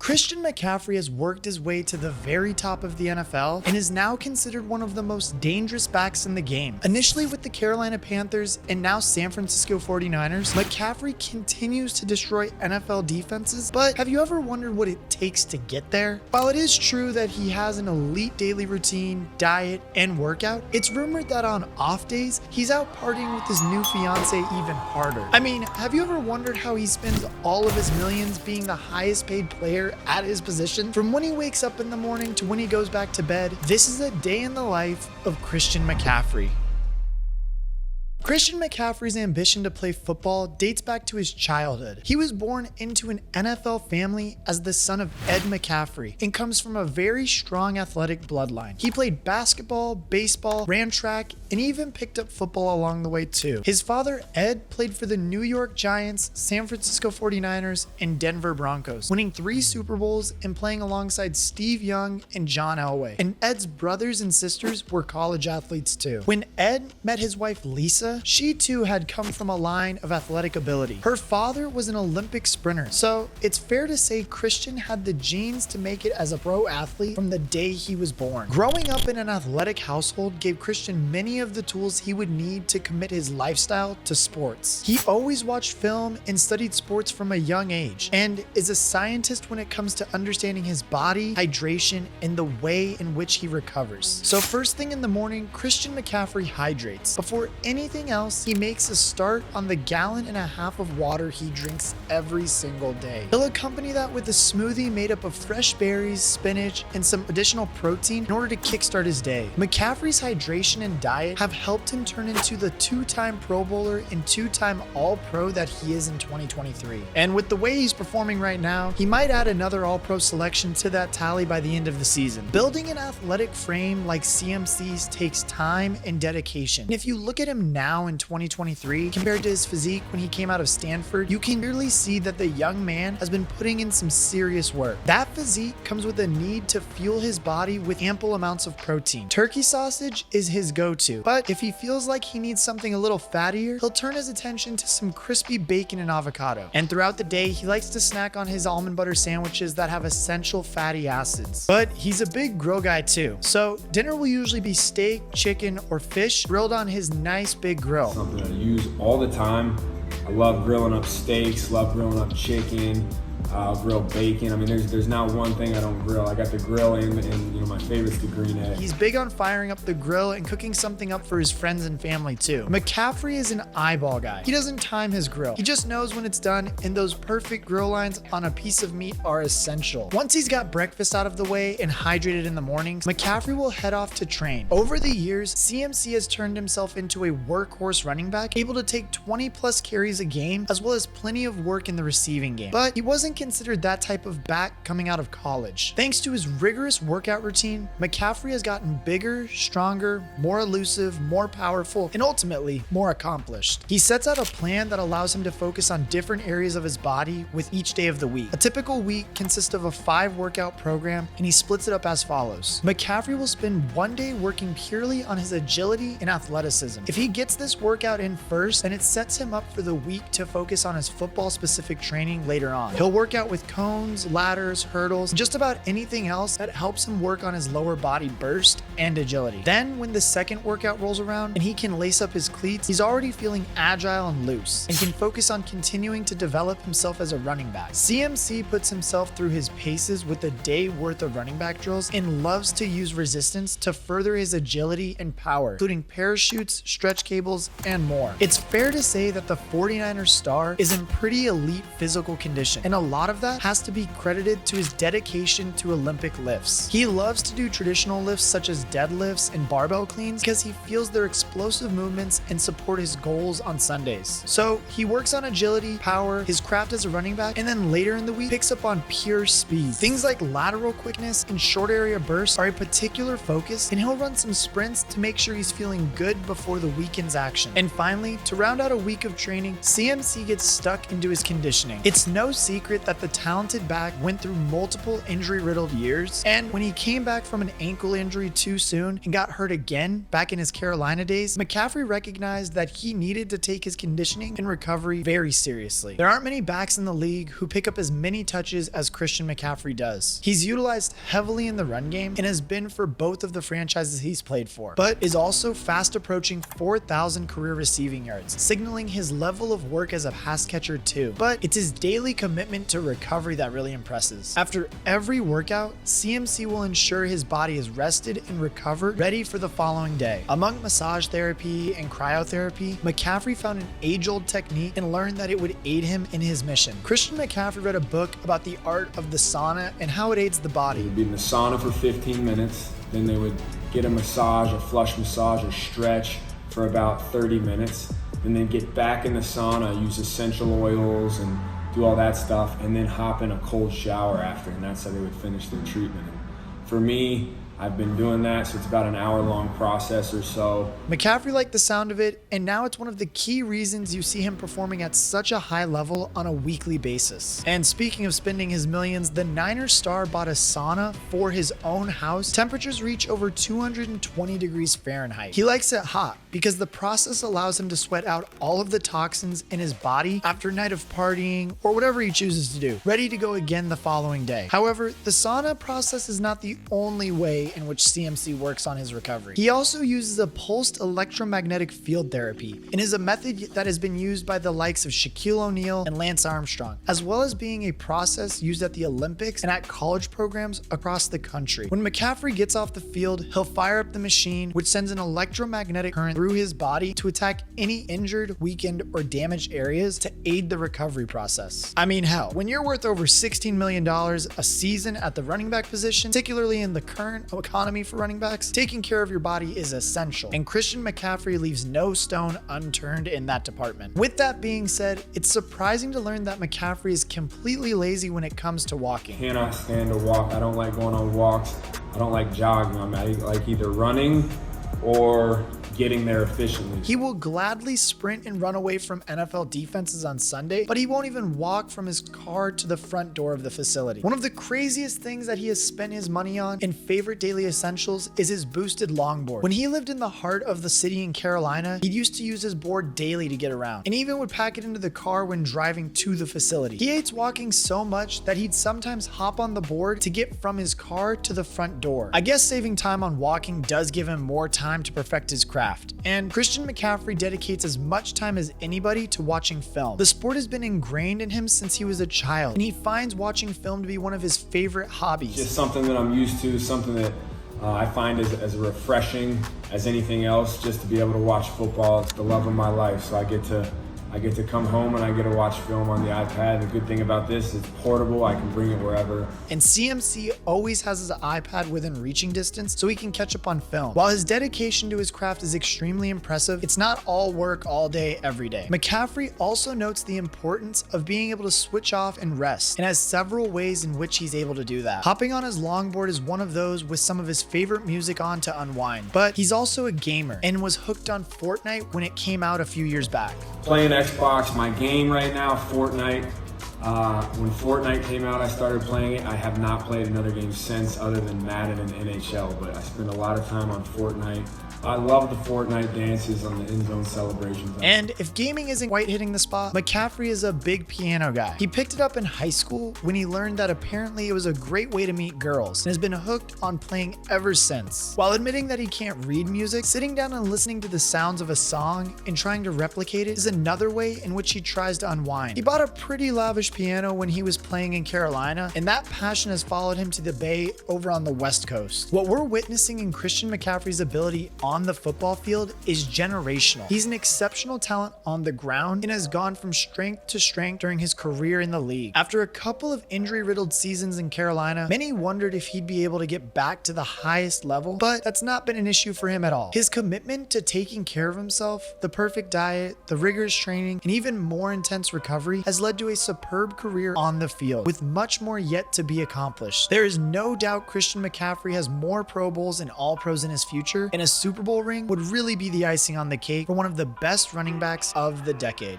Christian McCaffrey has worked his way to the very top of the NFL and is now considered one of the most dangerous backs in the game. Initially with the Carolina Panthers and now San Francisco 49ers, McCaffrey continues to destroy NFL defenses, but have you ever wondered what it takes to get there? While it is true that he has an elite daily routine, diet, and workout, it's rumored that on off days, he's out partying with his new fiance even harder. I mean, have you ever wondered how he spends all of his millions being the highest paid player at his position? From when he wakes up in the morning to when he goes back to bed, this is a day in the life of Christian McCaffrey. Christian McCaffrey's ambition to play football dates back to his childhood. He was born into an NFL family as the son of Ed McCaffrey and comes from a very strong athletic bloodline. He played basketball, baseball, ran track, and even picked up football along the way too. His father, Ed, played for the New York Giants, San Francisco 49ers, and Denver Broncos, winning 3 Super Bowls and playing alongside Steve Young and John Elway. And Ed's brothers and sisters were college athletes too. When Ed met his wife, Lisa, she too had come from a line of athletic ability. Her father was an Olympic sprinter, so it's fair to say Christian had the genes to make it as a pro athlete from the day he was born. Growing up in an athletic household gave Christian many of the tools he would need to commit his lifestyle to sports. He always watched film and studied sports from a young age, and is a scientist when it comes to understanding his body, hydration, and the way in which he recovers. So first thing in the morning, Christian McCaffrey hydrates. Before anything else, he makes a start on the 1.5 gallons of water he drinks every single day. He'll accompany that with a smoothie made up of fresh berries, spinach, and some additional protein in order to kickstart his day. McCaffrey's hydration and diet have helped him turn into the 2-time Pro Bowler and 2-time All-Pro that he is in 2023. And with the way he's performing right now, he might add another All-Pro selection to that tally by the end of the season. Building an athletic frame like CMC's takes time and dedication. And if you look at him now in 2023 compared to his physique when he came out of Stanford, you can clearly see that the young man has been putting in some serious work. That physique comes with a need to fuel his body with ample amounts of protein. Turkey sausage is his go-to, but if he feels like he needs something a little fattier, he'll turn his attention to some crispy bacon and avocado. And throughout the day, he likes to snack on his almond butter sandwiches that have essential fatty acids. But he's a big grill guy too, so dinner will usually be steak, chicken, or fish grilled on his nice big grill. Something I use all the time. I love grilling up steaks, love grilling up chicken. I'll grill bacon. I mean, there's not one thing I don't grill. I got the grill and you know, my favorite's the green egg. He's big on firing up the grill and cooking something up for his friends and family too. McCaffrey is an eyeball guy. He doesn't time his grill. He just knows when it's done, and those perfect grill lines on a piece of meat are essential. Once he's got breakfast out of the way and hydrated in the mornings, McCaffrey will head off to train. Over the years, CMC has turned himself into a workhorse running back, able to take 20 plus carries a game, as well as plenty of work in the receiving game. But he wasn't considered that type of back coming out of college. Thanks to his rigorous workout routine, McCaffrey has gotten bigger, stronger, more elusive, more powerful, and ultimately more accomplished. He sets out a plan that allows him to focus on different areas of his body with each day of the week. A typical week consists of a 5-workout program, and he splits it up as follows. McCaffrey will spend one day working purely on his agility and athleticism. If he gets this workout in first, then it sets him up for the week to focus on his football-specific training later on. He'll work out with cones, ladders, hurdles, and just about anything else that helps him work on his lower body burst and agility. Then when the second workout rolls around and he can lace up his cleats, he's already feeling agile and loose and can focus on continuing to develop himself as a running back. CMC puts himself through his paces with a day worth of running back drills and loves to use resistance to further his agility and power, including parachutes, stretch cables, and more. It's fair to say that the 49ers star is in pretty elite physical condition, and a lot of that has to be credited to his dedication to Olympic lifts. He loves to do traditional lifts such as deadlifts and barbell cleans because he feels their explosive movements and support his goals on Sundays. So he works on agility, power, his craft as a running back, and then later in the week picks up on pure speed. Things like lateral quickness and short area bursts are a particular focus, and he'll run some sprints to make sure he's feeling good before the weekend's action. And finally, to round out a week of training, CMC gets stuck into his conditioning. It's no secret that the talented back went through multiple injury-riddled years, and when he came back from an ankle injury too soon and got hurt again back in his Carolina days, McCaffrey recognized that he needed to take his conditioning and recovery very seriously. There aren't many backs in the league who pick up as many touches as Christian McCaffrey does. He's utilized heavily in the run game and has been for both of the franchises he's played for, but is also fast approaching 4,000 career receiving yards, signaling his level of work as a pass catcher too. But it's his daily commitment to recovery that really impresses. After every workout, CMC will ensure his body is rested and recovered, ready for the following day. Among massage therapy and cryotherapy, McCaffrey found an age-old technique and learned that it would aid him in his mission. Christian McCaffrey read a book about the art of the sauna and how it aids the body. They would be in the sauna for 15 minutes, then they would get a massage, a flush massage, or stretch for about 30 minutes, and then get back in the sauna, use essential oils and do all that stuff, and then hop in a cold shower after, and that's how they would finish their treatment. And for me, I've been doing that, so it's about an hour-long process or so. McCaffrey liked the sound of it, and now it's one of the key reasons you see him performing at such a high level on a weekly basis. And speaking of spending his millions, the Niners star bought a sauna for his own house. Temperatures reach over 220 degrees Fahrenheit. He likes it hot because the process allows him to sweat out all of the toxins in his body after a night of partying or whatever he chooses to do, ready to go again the following day. However, the sauna process is not the only way in which CMC works on his recovery. He also uses a pulsed electromagnetic field therapy, and is a method that has been used by the likes of Shaquille O'Neal and Lance Armstrong, as well as being a process used at the Olympics and at college programs across the country. When McCaffrey gets off the field, he'll fire up the machine, which sends an electromagnetic current through his body to attack any injured, weakened, or damaged areas to aid the recovery process. I mean, hell, when you're worth over $16 million a season at the running back position, particularly in the current economy for running backs, taking care of your body is essential, and Christian McCaffrey leaves no stone unturned in that department. With that being said, it's surprising to learn that McCaffrey is completely lazy when it comes to walking. Cannot stand to walk. I don't like going on walks. I don't like jogging. I like either running or getting there efficiently. He will gladly sprint and run away from NFL defenses on Sunday, but he won't even walk from his car to the front door of the facility. One of the craziest things that he has spent his money on in favorite daily essentials is his boosted longboard. When he lived in the heart of the city in Carolina, he used to use his board daily to get around, and even would pack it into the car when driving to the facility. He hates walking so much that he'd sometimes hop on the board to get from his car to the front door. I guess saving time on walking does give him more time to perfect his craft. And Christian McCaffrey dedicates as much time as anybody to watching film. The sport has been ingrained in him since he was a child, and he finds watching film to be one of his favorite hobbies. Just something that I'm used to, something that I find as refreshing as anything else, just to be able to watch football. It's the love of my life, so I get to come home and I get to watch film on the iPad. The good thing about this, it's portable. I can bring it wherever. And CMC always has his iPad within reaching distance so he can catch up on film. While his dedication to his craft is extremely impressive, it's not all work all day, every day. McCaffrey also notes the importance of being able to switch off and rest, and has several ways in which he's able to do that. Hopping on his longboard is one of those, with some of his favorite music on to unwind. But he's also a gamer and was hooked on Fortnite when it came out a few years back. Playing Xbox, my game right now, Fortnite. When Fortnite came out, I started playing it. I have not played another game since, other than Madden and NHL, but I spend a lot of time on Fortnite. I love the Fortnite dances on the end zone celebrations. And if gaming isn't quite hitting the spot, McCaffrey is a big piano guy. He picked it up in high school when he learned that apparently it was a great way to meet girls, and has been hooked on playing ever since. While admitting that he can't read music, sitting down and listening to the sounds of a song and trying to replicate it is another way in which he tries to unwind. He bought a pretty lavish piano when he was playing in Carolina, and that passion has followed him to the Bay over on the West Coast. What we're witnessing in Christian McCaffrey's ability on the football field is generational. He's an exceptional talent on the ground and has gone from strength to strength during his career in the league. After a couple of injury-riddled seasons in Carolina, many wondered if he'd be able to get back to the highest level, but that's not been an issue for him at all. His commitment to taking care of himself, the perfect diet, the rigorous training, and even more intense recovery has led to a superb career on the field, with much more yet to be accomplished. There is no doubt Christian McCaffrey has more Pro Bowls and All-Pros in his future, and a Super Bowl ring would really be the icing on the cake for one of the best running backs of the decade.